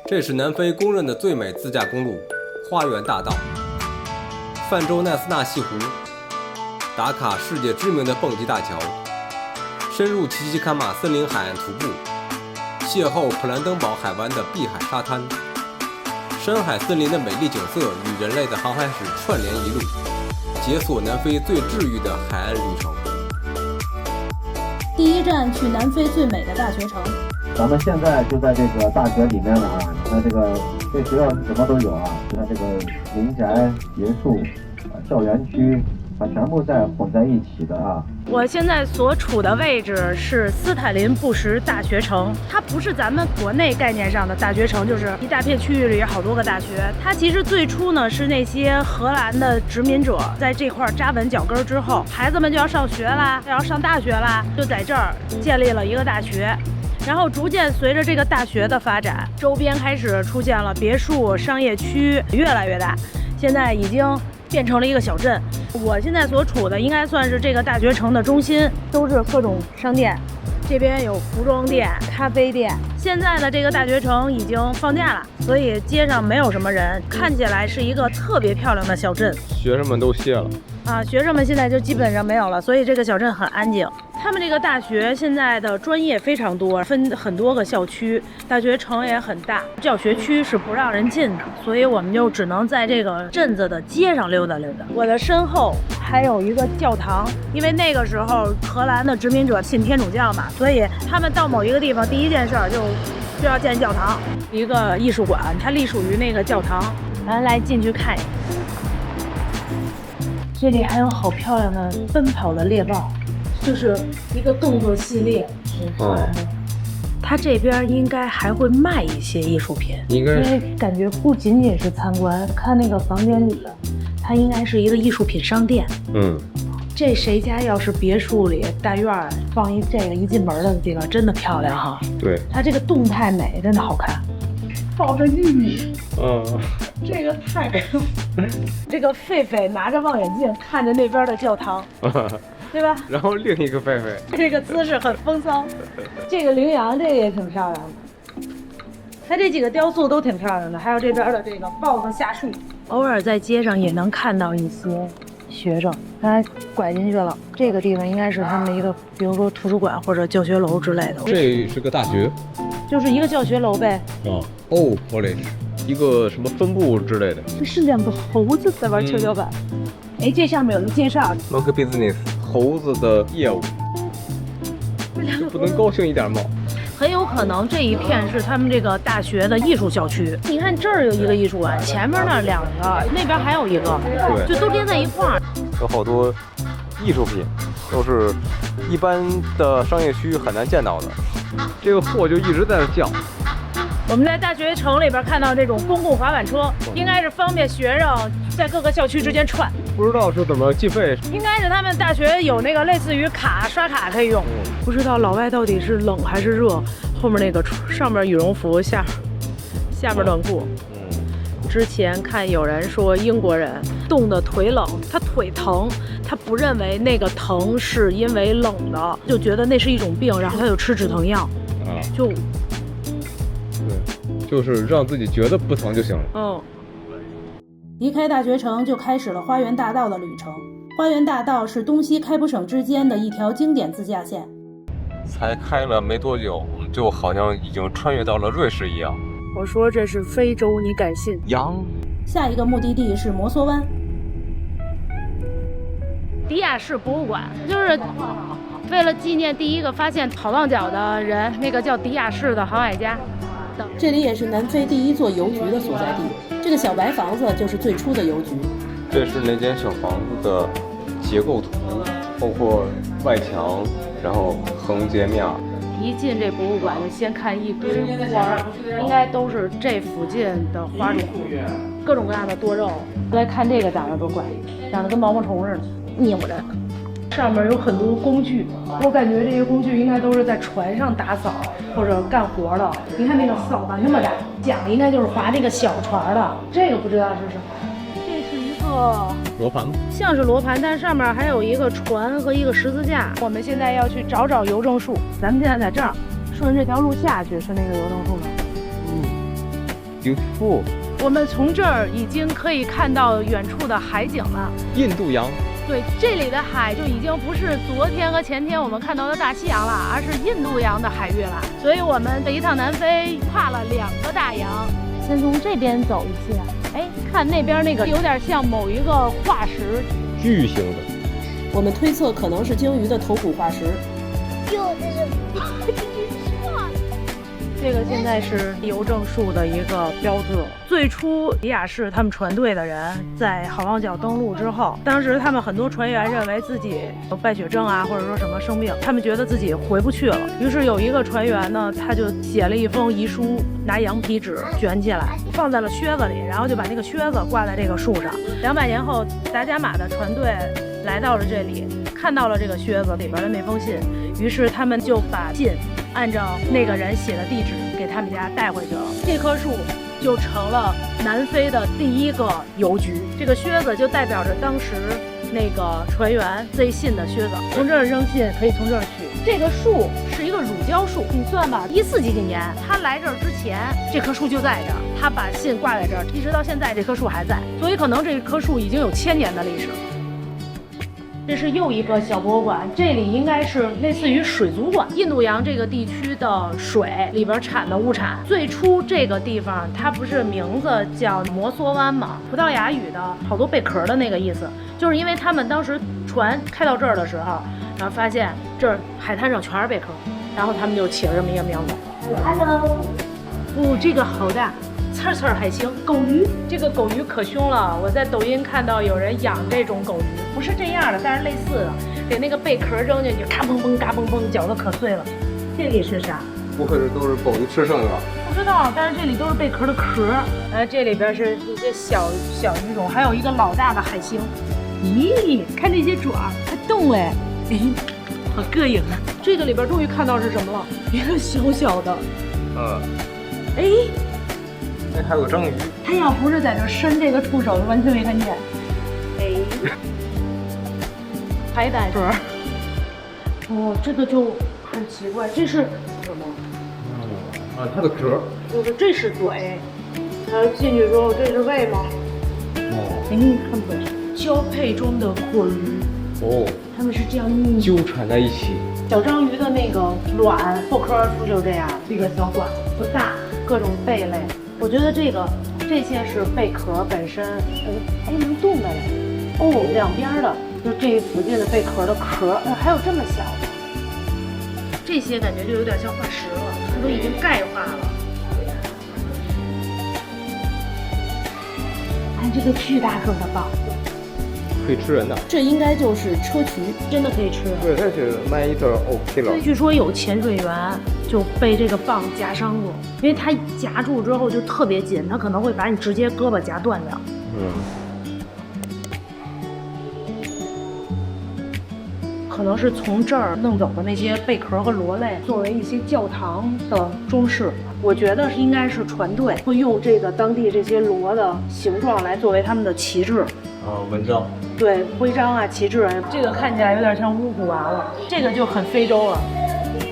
这是南非公认的最美自驾公路——花园大道。泛舟奈斯纳西湖，打卡世界知名的蹦极大桥，深入奇奇坎马森林海岸徒步，邂逅普兰登堡海湾的碧海沙滩，深海森林的美丽景色与人类的航海史串联一路，解锁南非最治愈的海岸旅程。第一站去南非最美的大学城。咱们现在就在这个大学里面了啊！你看这个学校什么都有啊，你看这个民宅、别墅、校园区全部混在一起的啊。我现在所处的位置是斯坦林布什大学城，它不是咱们国内概念上的大学城，就是一大片区域里有好多个大学。它其实最初呢是那些荷兰的殖民者在这块扎稳脚跟之后，孩子们就要上学啦，要上大学啦，就在这儿建立了一个大学。然后逐渐随着这个大学的发展，周边开始出现了别墅、商业区，越来越大，现在已经变成了一个小镇。我现在所处的应该算是这个大学城的中心，都是各种商店，这边有服装店、咖啡店。现在的这个大学城已经放假了，所以街上没有什么人，看起来是一个特别漂亮的小镇。学生们都歇了啊，学生们现在就基本上没有了，所以这个小镇很安静。他们这个大学现在的专业非常多，分很多个校区，大学城也很大，教学区是不让人进的，所以我们就只能在这个镇子的街上溜达溜达。我的身后还有一个教堂，因为那个时候荷兰的殖民者信天主教嘛，所以他们到某一个地方第一件事就要建教堂。一个艺术馆，它隶属于那个教堂，咱来进去看一看。这里还有好漂亮的奔跑的猎豹，就是一个动作系列。它这边应该还会卖一些艺术品，因为感觉不仅仅是参观，看那个房间里的，它应该是一个艺术品商店。这谁家要是别墅里大院放这个一进门的地方，真的漂亮哈。对，它这个动态美真的好看。抱着玉米，这个太这个狒狒拿着望远镜看着那边的教堂，对吧？然后另一个狒狒，这个姿势很风骚。这个羚羊，这个也挺漂亮的。它这几个雕塑都挺漂亮的，还有这边的这个豹子下树。偶尔在街上也能看到一些学生，他拐进去了。这个地方应该是他们一个，比如说图书馆或者教学楼之类的。这是个大学，就是一个教学楼呗。college， 一个什么分部之类的。这是两个猴子在玩跷跷板。这上面有个介绍 Monkey Business， 猴子的业务。不能高兴一点吗？很有可能这一片是他们这个大学的艺术校区。你看这儿有一个艺术馆，前面那两个，那边还有一个，就都连在一块儿。有好多艺术品，都是一般的商业区很难见到的。这个货就一直在那叫。我们在大学城里边看到这种公共滑板车，应该是方便学生在各个校区之间串。不知道是怎么计费，应该是他们大学有那个类似于刷卡可以用。不知道老外到底是冷还是热，后面那个上面羽绒服，下面短裤。之前看有人说英国人冻得腿冷，他腿疼，他不认为那个疼是因为冷的，就觉得那是一种病，然后他就吃止疼药。就是让自己觉得不疼就行了。离开大学城就开始了花园大道的旅程。花园大道是东西开普省之间的一条经典自驾线。才开了没多久，就好像已经穿越到了瑞士一样。我说这是非洲，你敢信？下一个目的地是摩梭湾。迪亚士博物馆，就是为了纪念第一个发现好望角的人，那个叫迪亚士的航海家。这里也是南非第一座邮局的所在地，这个小白房子就是最初的邮局。这是那间小房子的结构图，包括外墙，然后横截面。一进这博物馆就先看一堆花，应该都是这附近的花种，各种各样的多肉。来看这个长得多怪，长得跟毛毛虫似的，扭着。上面有很多工具，我感觉这些工具应该都是在船上打扫或者干活的。你看那个扫把那么大，桨应该就是划这个小船的。这个不知道是什么，这是一个罗盘，像是罗盘，但上面还有一个船和一个十字架。我们现在要去找邮政树，咱们现在在这儿，顺着这条路下去是那个邮政树吗？ beautiful。我们从这儿已经可以看到远处的海景了。印度洋。对，这里的海就已经不是昨天和前天我们看到的大西洋了，而是印度洋的海域了。所以我们这一趟南非跨了2个大洋。先从这边走一下，哎，看那边那个有点像某一个化石，巨型的。我们推测可能是鲸鱼的头骨化石。哟，这是这个现在是邮政树的一个标志。最初李亚士他们船队的人在好望角登陆之后，当时他们很多船员认为自己有败血症啊，或者说什么生病，他们觉得自己回不去了。于是有一个船员呢，他就写了一封遗书，拿羊皮纸卷起来，放在了靴子里，然后就把那个靴子挂在这个树上。200年后，达伽马的船队来到了这里，看到了这个靴子里边的那封信，于是他们就把信按照那个人写的地址给他们家带回去了。这棵树就成了南非的第1个邮局，这个靴子就代表着当时那个船员最信的靴子。从这儿扔信可以从这儿取。这个树是一个乳胶树，你算吧，14几年他来这儿之前，这棵树就在这儿，他把信挂在这儿，一直到现在这棵树还在，所以可能这棵树已经有1000年的历史了。这是又一个小博物馆，这里应该是类似于水族馆。印度洋这个地区的水里边产的物产，最初这个地方它不是名字叫摩梭湾吗？葡萄牙语的好多贝壳的那个意思，就是因为他们当时船开到这儿的时候，然后发现这儿海滩上全是贝壳，然后他们就起了这么一个名字。Hello， 哦，这个好大。刺刺还行，狗鱼，这个狗鱼可凶了。我在抖音看到有人养这种狗鱼，不是这样的，但是类似的，给那个贝壳扔进去，嘎嘣嘣嘎嘣嘣，搅得可碎了。这里是啥？不会是都是狗鱼吃剩的吧？不知道，但是这里都是贝壳的壳。这里边是一些小鱼种，还有一个老大的海星。咦，看这些爪还动嘞，咦，好膈应啊！这个里边终于看到是什么了？一个小小的，哎。还有章鱼，他要不是在这伸这个触手，完全没看见。哎，海胆壳。哦，这个就很奇怪，这是什么？它的壳。就是这是嘴，然后进去之后这是胃吗？哦。哎，看不懂。交配中的果鱼。哦。它们是这样纠缠在一起。小章鱼的那个卵破壳而出就是这样，这个小管不大，各种贝类。我觉得这些是贝壳本身，哎，能动的嘞。哦，两边的，就这附近的贝壳的壳，还有这么小的。这些感觉就有点像化石了，它都已经钙化了。看这个巨大个的蚌，可以吃人的。这应该就是砗磲，真的可以吃。对，这是买一阵 OK 了。据说有潜水员就被这个蚌夹伤过，因为它夹住之后就特别紧，它可能会把你直接胳膊夹断掉。可能是从这儿弄走的那些贝壳和螺类，作为一些教堂的装饰。我觉得应该是船队会用这个当地这些螺的形状来作为他们的旗帜。文章。对，徽章啊，旗帜啊，这个看起来有点像巫蛊娃娃，这个就很非洲了。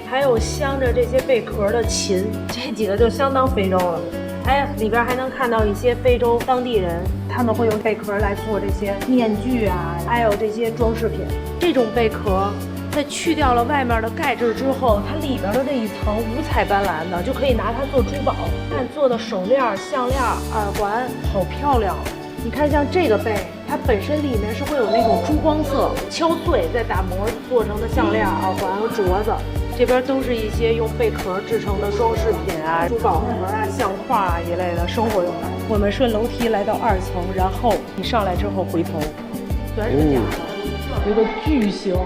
还有镶着这些贝壳的琴，这几个就相当非洲了。哎，里边还能看到一些非洲当地人，他们会用贝壳来做这些面具啊，还有这些装饰品。这种贝壳在去掉了外面的钙质之后，它里边的这一层五彩斑斓的，就可以拿它做珠宝。看做的手链、项链、耳环，好漂亮。你看像这个贝，它本身里面是会有那种珠光色，敲碎再打磨做成的项链、耳环和镯子。这边都是一些用贝壳制成的装饰品啊、珠宝盒啊、相框啊一类的生活用品。我们顺楼梯来到2层，然后你上来之后回头，全是假的，有个巨型。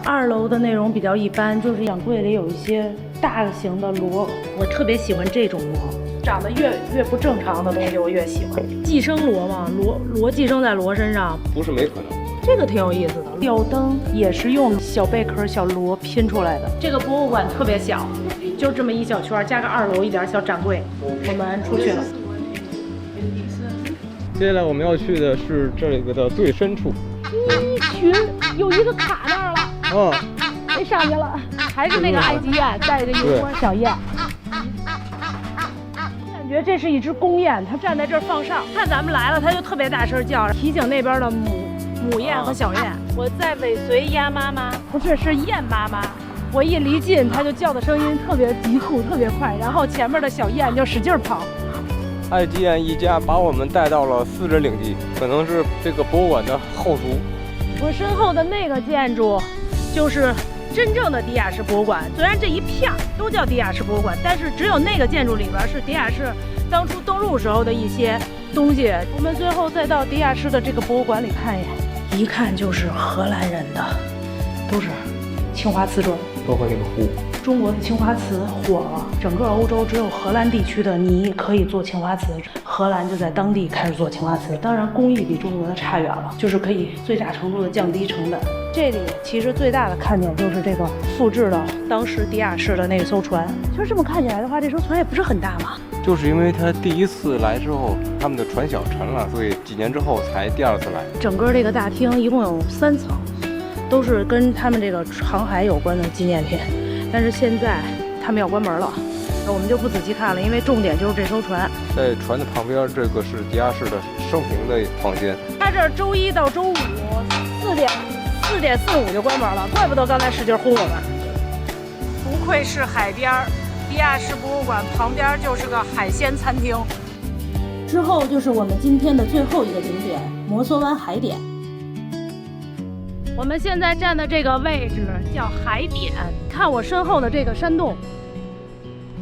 2楼的内容比较一般，就是展柜里有一些大型的螺，我特别喜欢这种螺。长得越不正常的东西我越喜欢。寄生螺嘛，螺寄生在螺身上，不是没可能。这个挺有意思的，吊灯也是用小贝壳、小螺拼出来的。这个博物馆特别小，就这么一小圈，加个2楼一点小展柜。我们出去了。接下来我们要去的是这里的最深处。一群有一个卡那儿了，没上去了，还是那个埃及燕带着一窝小燕。感觉这是一只公雁，它站在这儿放哨，看咱们来了，它就特别大声叫，提醒那边的母雁和小雁。我在尾随鸭妈妈，不是，是雁妈妈。我一离近，它就叫的声音特别急促，特别快，然后前面的小雁就使劲跑。艾吉燕一家把我们带到了私人领地，可能是这个博物馆的后厨。我身后的那个建筑，就是真正的迪亚士博物馆。虽然这一片都叫迪亚士博物馆，但是只有那个建筑里边是迪亚士当初登陆时候的一些东西。我们最后再到迪亚士的这个博物馆里看一眼，一看就是荷兰人的，都是青花瓷砖，包括那个壶。中国的青花瓷火了，整个欧洲只有荷兰地区的泥可以做青花瓷，荷兰就在当地开始做青花瓷。当然工艺比中国的差远了，就是可以最大程度的降低成本。这里其实最大的看点就是这个复制了当时迪亚士的那艘船。其实这么看起来的话，这艘船也不是很大嘛。就是因为他第一次来之后，他们的船小沉了，所以几年之后才第二次来。整个这个大厅一共有3层，都是跟他们这个航海有关的纪念品。但是现在他们要关门了，那我们就不仔细看了，因为重点就是这艘船。在船的旁边，这个是迪亚士的生平的房间。它这儿周1到周54点45就关门了，怪不得刚才使劲轰我们。不愧是海边，迪亚士博物馆旁边就是个海鲜餐厅。之后就是我们今天的最后一个景点——摩梭湾海点。我们现在站的这个位置叫海点，看我身后的这个山洞，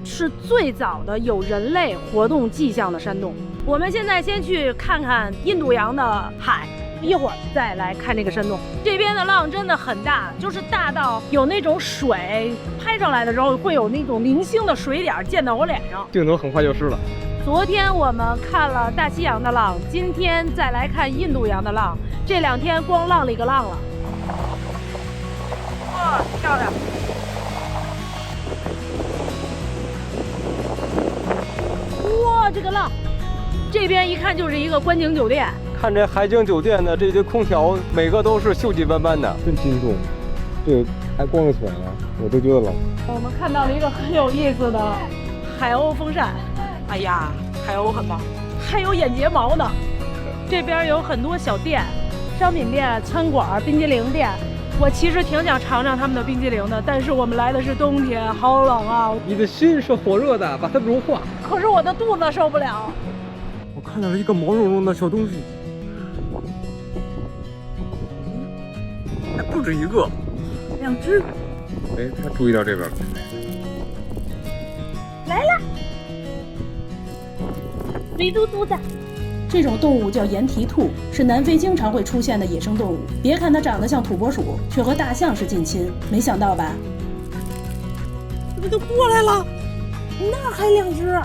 是最早的有人类活动迹象的山洞。我们现在先去看看印度洋的海，一会儿再来看这个山洞。这边的浪真的很大，就是大到有那种水拍上来的时候会有那种零星的水点溅到我脸上，镜头很快就湿了。昨天我们看了大西洋的浪，今天再来看印度洋的浪，这2天光浪了一个浪了。哇，漂亮！哇，这个浪，这边一看就是一个观景酒店。看这海景酒店的这些空调，每个都是锈迹斑斑的，真轻松。这个还光着腿呢，我都觉得冷。我们看到了一个很有意思的海鸥风扇。哎呀，海鸥很棒，还有眼睫毛呢。这边有很多小店，商品店、餐馆、冰激凌店。我其实挺想尝尝他们的冰激凌的，但是我们来的是冬天，好冷啊！你的心是火热的，把它融化。可是我的肚子受不了。我看到了一个毛茸茸的小东西，还不止一个，2只。哎，他注意到这边了。来了，肥嘟嘟的。这种动物叫岩蹄兔，是南非经常会出现的野生动物。别看它长得像土拨鼠，却和大象是近亲。没想到吧？怎么都过来了？那还2只，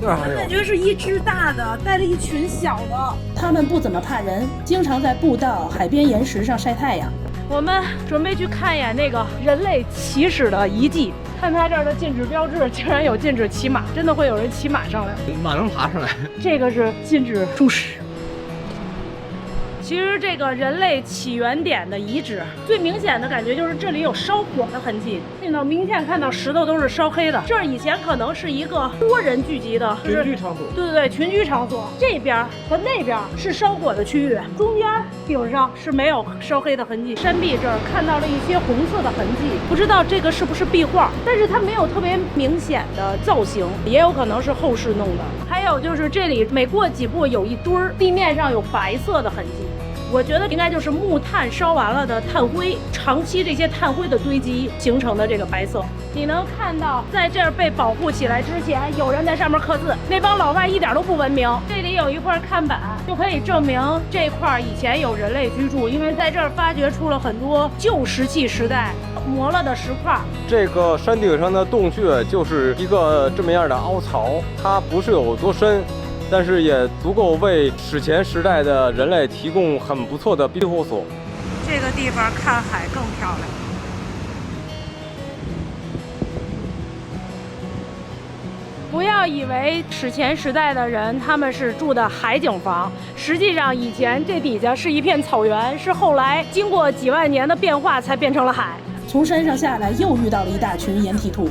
那还有？感觉是一只大的带着一群小的。它们不怎么怕人，经常在步道、海边岩石上晒太阳。我们准备去看一眼那个人类起始的遗迹。看它这儿的禁止标志，竟然有禁止骑马，真的会有人骑马上来？马能爬上来？这个是禁止注视。其实这个人类起源点的遗址，最明显的感觉就是这里有烧火的痕迹，明显看到石头都是烧黑的。这儿以前可能是一个多人聚集的群居场所，对，群居场所。这边和那边是烧火的区域，中间顶上是没有烧黑的痕迹。山壁这儿看到了一些红色的痕迹，不知道这个是不是壁画，但是它没有特别明显的造型，也有可能是后世弄的。还有就是这里每过几步有一堆儿，地面上有白色的痕迹。我觉得应该就是木炭烧完了的炭灰，长期这些炭灰的堆积形成的这个白色。你能看到，在这儿被保护起来之前，有人在上面刻字，那帮老外一点都不文明。这里有一块看板，就可以证明这块以前有人类居住，因为在这儿发掘出了很多旧石器时代磨了的石块。这个山顶上的洞穴就是一个这么样的凹槽，它不是有多深，但是也足够为史前时代的人类提供很不错的庇护所。这个地方看海更漂亮。不要以为史前时代的人他们是住的海景房，实际上以前这底下是一片草原，是后来经过几万年的变化才变成了海。从山上下来，又遇到了一大群岩蹄兔。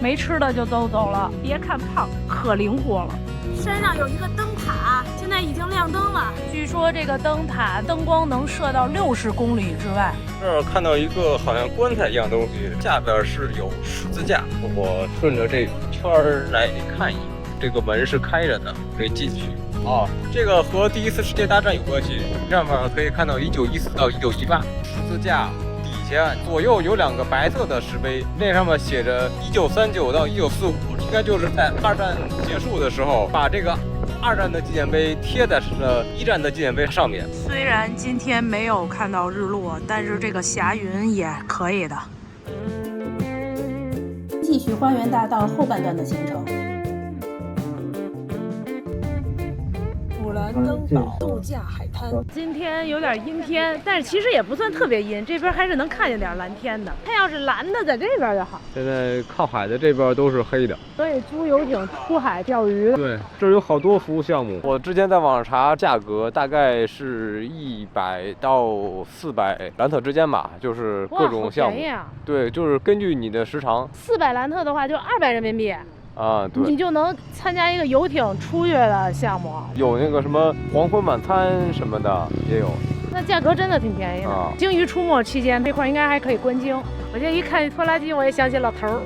没吃的就都走了。别看胖，可灵活了。山上有一个灯塔，现在已经亮灯了。据说这个灯塔灯光能射到60公里之外。这儿看到一个好像棺材一样东西，下边是有十字架。我顺着这圈儿来看一眼，这个门是开着的，可以进去。哦，这个和第1次世界大战有关系。上面可以看到1914到1918，十字架底下左右有2个白色的石碑，那上面写着1939到1945，应该就是在2战结束的时候把这个2战的纪念碑贴在了1战的纪念碑上面。虽然今天没有看到日落，但是这个霞云也可以的。继续花园大道后半段的行程。登岛度假海滩，今天有点阴天，但是其实也不算特别阴，这边还是能看见点蓝天的。它要是蓝的，在这边就好。现在靠海的这边都是黑的，所以租游艇出海钓鱼。对，这儿有好多服务项目。我之前在网上查价格，大概是100到400兰特之间吧，就是各种项目。哇，好便宜啊！对，就是根据你的时长。400兰特的话就200人民币。啊，对，你就能参加一个游艇出去的项目，有那个什么黄昏晚餐什么的也有，那价格真的挺便宜的。鲸鱼出没期间这块应该还可以观鲸。我这一看拖拉机，我也想起老头儿。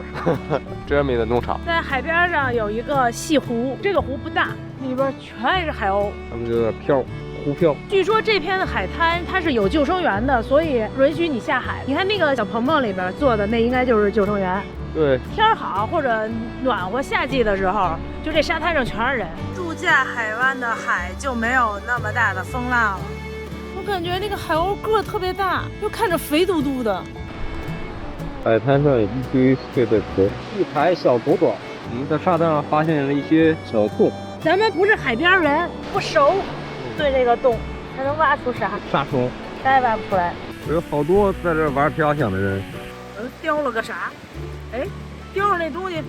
这边的农场，在海边上有一个西湖，这个湖不大，里边全是海鸥，他们就在漂。湖漂。据说这片的海滩它是有救生员的，所以允许你下海。你看那个小棚棚里边坐的那应该就是救生员。对，天好或者暖和夏季的时候，就这沙滩上全是人。度假海湾的海就没有那么大的风浪了。我感觉那个海鸥个特别大，又看着肥嘟嘟的。海滩上有一堆碎的壳，一排小土管。我们在沙滩上发现了一些小洞。咱们不是海边人，不熟，对这个洞还能挖出啥？沙虫，啥也挖不出来。有好多在这玩飘响的人。叼了个啥？哎，叼着那东西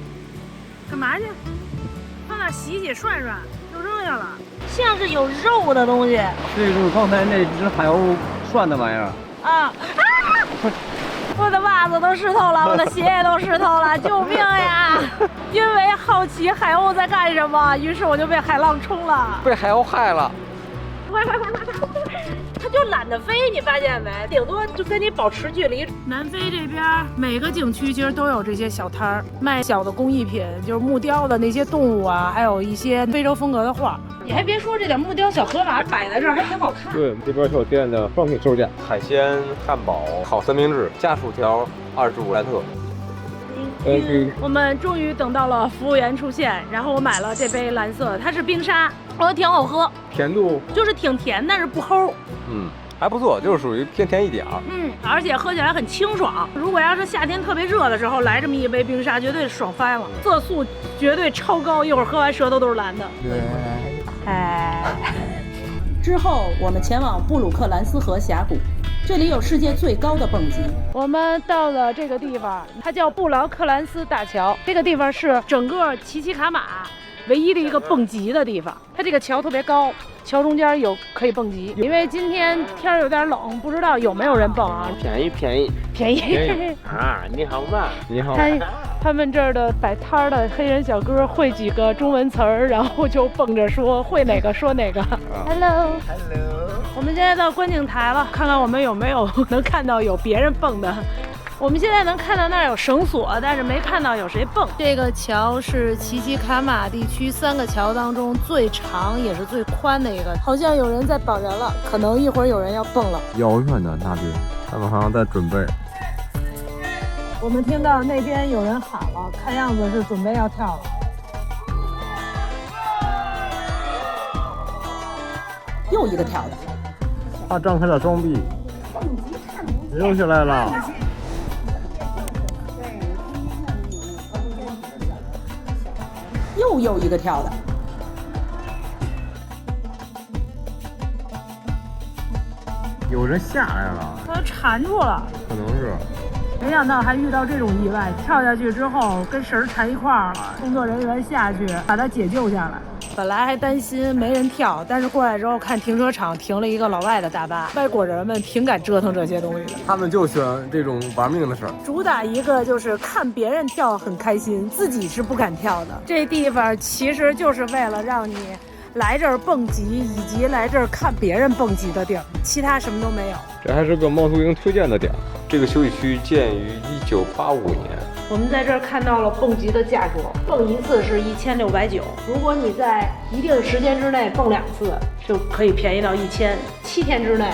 干嘛去？放那洗洗涮涮就扔下了，像是有肉的东西。这就是刚才那只海鸥涮的玩意儿啊！我的袜子都湿透了，我的鞋也都湿透了，救命呀！因为好奇海鸥在干什么，于是我就被海浪冲了，被海鸥害了。快！它就懒得飞，你发现没？顶多就跟你保持距离。南非这边每个景区其实都有这些小摊儿，卖小的工艺品，就是木雕的那些动物啊，还有一些非洲风格的画。你还别说，这点木雕小河马摆在这儿还挺好看。对，这边是有店的商品售价，海鲜、汉堡、烤三明治加薯条，25兰特。我们终于等到了服务员出现，然后我买了这杯蓝色的，它是冰沙，我觉得挺好喝，甜度就是挺甜，但是不齁。还不错，就是属于偏甜一点儿。而且喝起来很清爽。如果要是夏天特别热的时候来这么一杯冰沙，绝对爽翻了，色素绝对超高，一会儿喝完舌头都是蓝的。对。之后我们前往布鲁克兰斯河峡谷，这里有世界最高的蹦极。我们到了这个地方，它叫布劳克兰斯大桥。这个地方是整个奇奇卡马唯一的一个蹦极的地方。它这个桥特别高，桥中间有可以蹦极。因为今天天儿有点冷，不知道有没有人蹦啊？便宜啊！你好嘛，你好。他们这儿的摆摊儿的黑人小哥会几个中文词儿，然后就蹦着说，会哪个说哪个。Hello。我们现在到观景台了，看看我们有没有能看到有别人蹦的。我们现在能看到那儿有绳索，但是没看到有谁蹦。这个桥是奇奇卡马地区3个桥当中最长也是最宽的一个。好像有人在绑人了，可能一会儿有人要蹦了。遥远的那边，他们好像在准备。我们听到那边有人喊了，看样子是准备要跳了。又一个跳的。他张开了双臂，溜下来了。又一个跳的。有人下来了，他缠住了，可能是。没想到还遇到这种意外，跳下去之后跟绳缠一块儿了，工作人员下去把他解救下来。本来还担心没人跳，但是过来之后看停车场停了一个老外的大巴，外国人们挺敢折腾这些东西的。他们就喜欢这种玩命的事儿。主打一个就是看别人跳很开心，自己是不敢跳的。这地方其实就是为了让你来这儿蹦极，以及来这儿看别人蹦极的地儿，其他什么都没有。这还是个猫头鹰推荐的点。这个休息区建于1985年。我们在这儿看到了蹦极的价格，蹦一次是1690，如果你在一定时间之内蹦2次，就可以便宜到1000，7天之内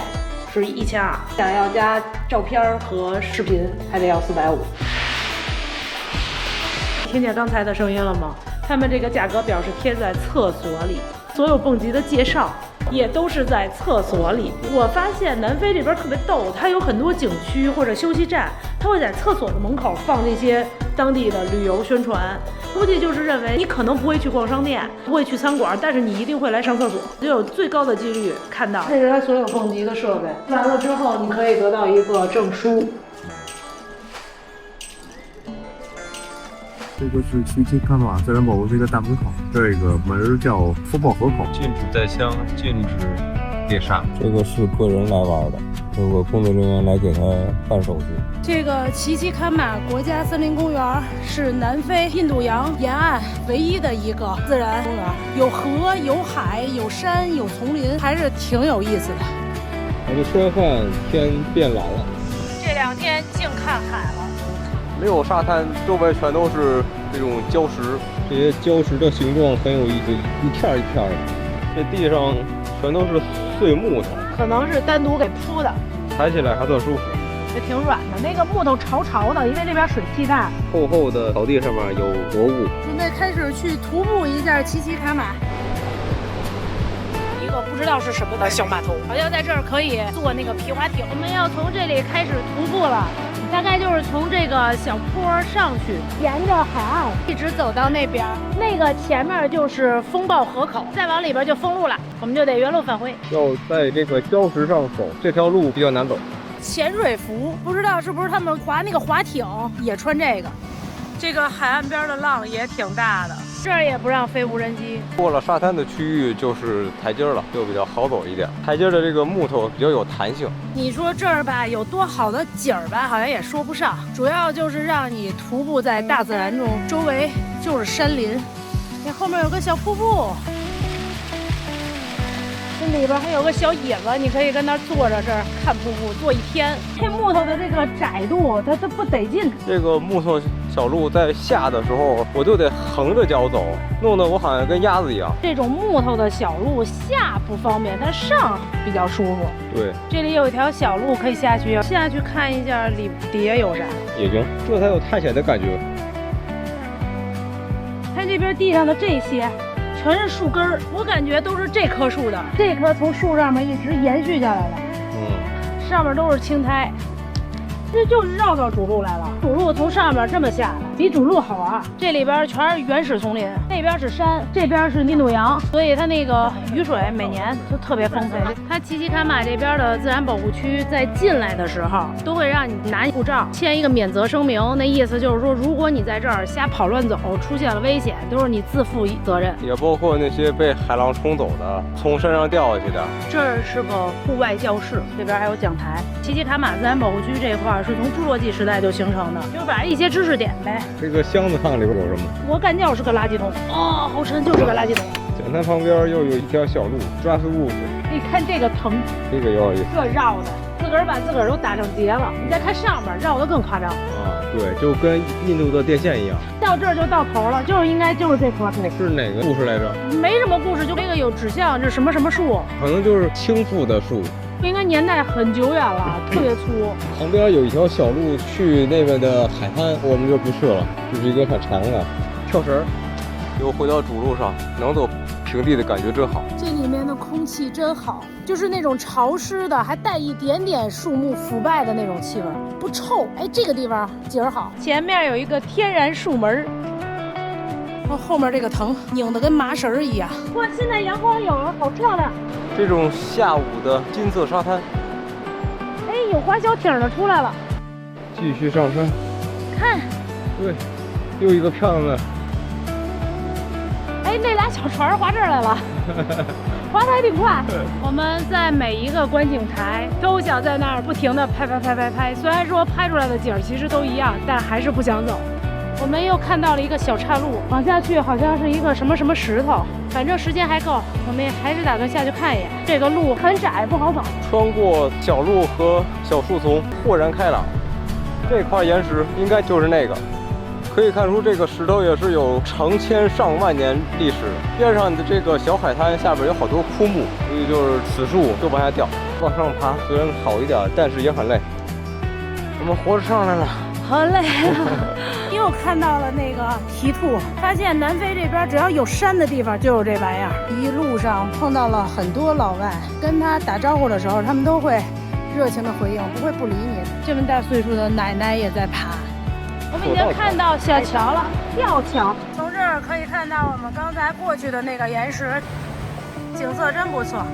是1200，想要加照片和视频还得要450。听见刚才的声音了吗？他们这个价格表是贴在厕所里，所有蹦极的介绍也都是在厕所里。我发现南非这边特别逗，它有很多景区或者休息站，它会在厕所的门口放这些当地的旅游宣传，估计就是认为你可能不会去逛商店，不会去餐馆，但是你一定会来上厕所，就有最高的几率看到。这是它所有蹦极的设备，完了之后你可以得到一个证书。这个是奇迹卡马自然保护区的大门口，这个门叫风暴河口，禁止带枪，禁止猎杀。这个是个人来玩的，如果工作人员来给他办手续。这个奇迹坎马国家森林公园是南非印度洋沿岸唯一的一个自然公园，有河、有海、有山、有丛林，还是挺有意思的。我们吃完饭，天变蓝了。这2天净看海了。没有沙滩，周围全都是这种礁石，这些礁石的形状很有意思，一片一片的。这地上全都是碎木头，可能是单独给铺的，踩起来还算舒服。也挺软的，那个木头潮的，因为这边水汽大。厚厚的草地上面有薄雾。准备开始去徒步一下奇迹卡马。一个不知道是什么的小码头，好像在这儿可以坐那个皮划艇。我们要从这里开始徒步了。大概就是从这个小坡上去，沿着海岸一直走到那边，那个前面就是风暴河口，再往里边就封路了，我们就得原路返回。要在这个礁石上走，这条路比较难走。潜水服，不知道是不是他们划那个划艇也穿这个。这个海岸边的浪也挺大的，这儿也不让飞无人机。过了沙滩的区域就是台阶了，就比较好走一点。台阶的这个木头比较有弹性。你说这儿吧有多好的景儿吧，好像也说不上，主要就是让你徒步在大自然中，周围就是山林。你后面有个小瀑布，这里边还有个小椅子，你可以跟那儿坐着这儿看瀑布，坐一天。这木头的这个窄度，它不得劲。这个木头小路在下的时候，我就得横着脚走，弄得我好像跟鸭子一样。这种木头的小路下不方便，但上比较舒服。对，这里有一条小路可以下去看一下底下有啥。也行，这才有探险的感觉。看这边地上的这些。全是树根儿，我感觉都是这棵树的，这棵从树上面一直延续下来的，上面都是青苔，这就是绕到主路来了。主路从上面这么下来，比主路好玩。这里边全是原始丛林，那边是山，这边是印度洋，所以它那个雨水每年就特别丰沛。它奇迹卡马这边的自然保护区在进来的时候，都会让你拿护照，签一个免责声明，那意思就是说，如果你在这儿瞎跑乱走，出现了危险，都是你自负责任。也包括那些被海浪冲走的，从山上掉下去的。这儿是个户外教室，这边还有讲台。奇迹卡马自然保护区这块是从侏罗纪时代就形成的，就是把一些知识点呗。这个箱子看里边有什么？我感觉是个垃圾桶。哦，好沉，就是个垃圾桶。讲台旁边又有一条小路 ，drive route。你看这个藤，这个有点意思。这绕的，自个儿把自个儿都打成结了。你再看上面，绕得更夸张。啊，对，就跟印度的电线一样。到这儿就到头了，应该就是这棵树。是哪个故事来着？没什么故事，就这个有指向，这什么什么树？可能就是倾覆的树。应该年代很久远了，特别粗。旁边有一条小路去那边的海滩，我们就不去了，就是一个很长的跳绳。又回到主路上，能走平地的感觉真好。这里面的空气真好，就是那种潮湿的，还带一点点树木腐败的那种气味，不臭。哎，这个地方景儿好。前面有一个天然树门。后面这个藤拧得跟麻绳一样。哇，现在阳光有了，好漂亮。这种下午的金色沙滩。哎，有划小艇的出来了。继续上山。看。对，又一个漂亮的。哎，哎，那俩小船划这儿来了，划得还挺快。我们在每一个观景台都想在那儿不停地拍。虽然说拍出来的景其实都一样，但还是不想走。我们又看到了一个小岔路，往下去好像是一个什么石头，反正时间还够，我们还是打算下去看一眼。这个路很窄，不好走。穿过小路和小树丛，豁然开朗。这块岩石应该就是那个。可以看出，这个石头也是有成千上万年历史。边上的这个小海滩下边有好多枯木，所以就是此树就往下掉。往上爬虽然好一点，但是也很累。我们活着上来了，好累啊！又看到了那个蹄兔，发现南非这边只要有山的地方就有这玩意儿。一路上碰到了很多老外，跟他打招呼的时候，他们都会热情的回应，不会不理你。这么大岁数的奶奶也在爬。我们已经看到小桥了，吊桥。从这儿可以看到我们刚才过去的那个岩石，景色真不错。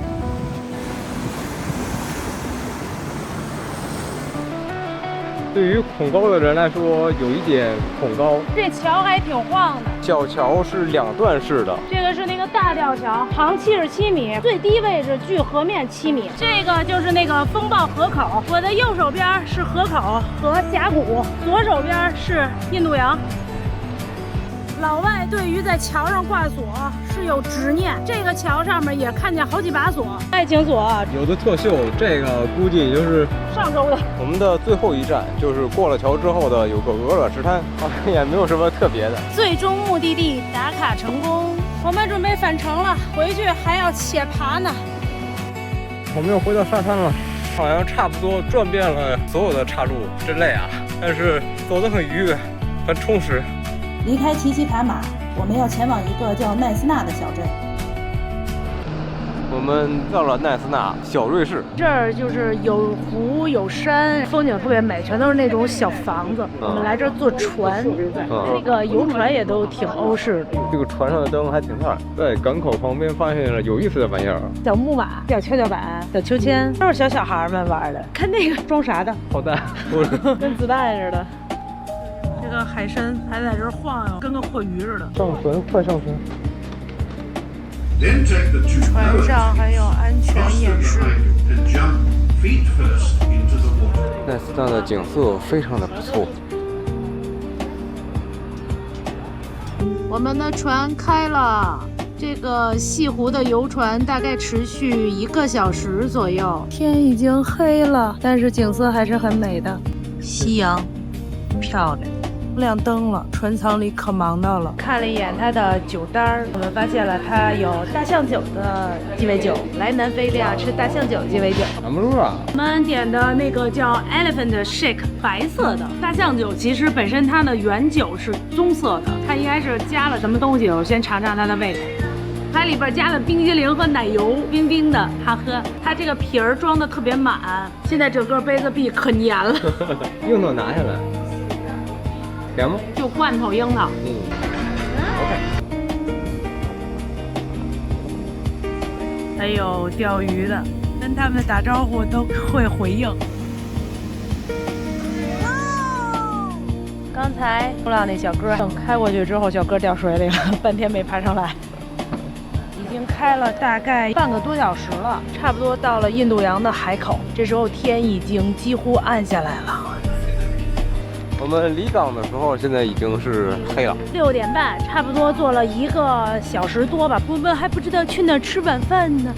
对于恐高的人来说，有一点恐高。这桥还挺晃的。小桥是2段式的，这个是那个大吊桥，长77米，最低位置距河面7米。这个就是那个风暴河口，我的右手边是河口和峡谷，左手边是印度洋。老外对于在桥上挂锁是有执念，这个桥上面也看见好几把锁，爱情锁，有的特秀，这个估计也就是上周的。我们的最后一站就是过了桥之后的有个鹅卵石滩，也没有什么特别的。最终目的地打卡成功，我们准备返程了，回去还要且爬呢。我们又回到沙滩了，好像差不多转遍了所有的岔路，真累啊！但是走得很愉悦，很充实。离开奇奇卡马，我们要前往一个叫奈斯纳的小镇。我们到了奈斯纳小瑞士，这儿就是有湖有山，风景特别美，全都是那种小房子。我们来这儿坐船，那个游船也都挺欧式的。这个船上的灯还挺漂亮。在港口旁边发现了有意思的玩意儿，小木马、小跷跷板、小秋千，都是小孩们玩的。看那个装啥的，炮弹，跟子弹似的。这个海参还在这儿晃悠，跟个货鱼似的。上船，快上船！船上还有安全演示。奈斯纳的景色非常的不错。我们的船开了，这个西湖的游船大概持续1个小时左右。天已经黑了，但是景色还是很美的。夕阳，漂亮。亮灯了，船舱里可忙到了。看了一眼它的酒单，我们发现了它有大象酒的鸡尾酒。来南非要吃大象酒鸡尾酒。俺们说啊，我们点的那个叫 Elephant Shake， 白色的大象酒，其实本身它的原酒是棕色的，它应该是加了什么东西。我先尝尝它的味道。它里边加了冰激凌和奶油，冰冰的，好喝。它这个皮儿装的特别满，现在整个杯子壁可黏了。樱桃拿下来。甜吗？就罐头樱桃。OK。还有钓鱼的，跟他们打招呼都会回应。刚才冲浪那小哥等开过去之后，小哥掉水里了，半天没爬上来。已经开了大概半个多小时了，差不多到了印度洋的海口。这时候天已经几乎暗下来了。我们离港的时候，现在已经是黑了。6点半，差不多坐了1个小时多吧。我们还不知道去哪儿吃晚饭呢。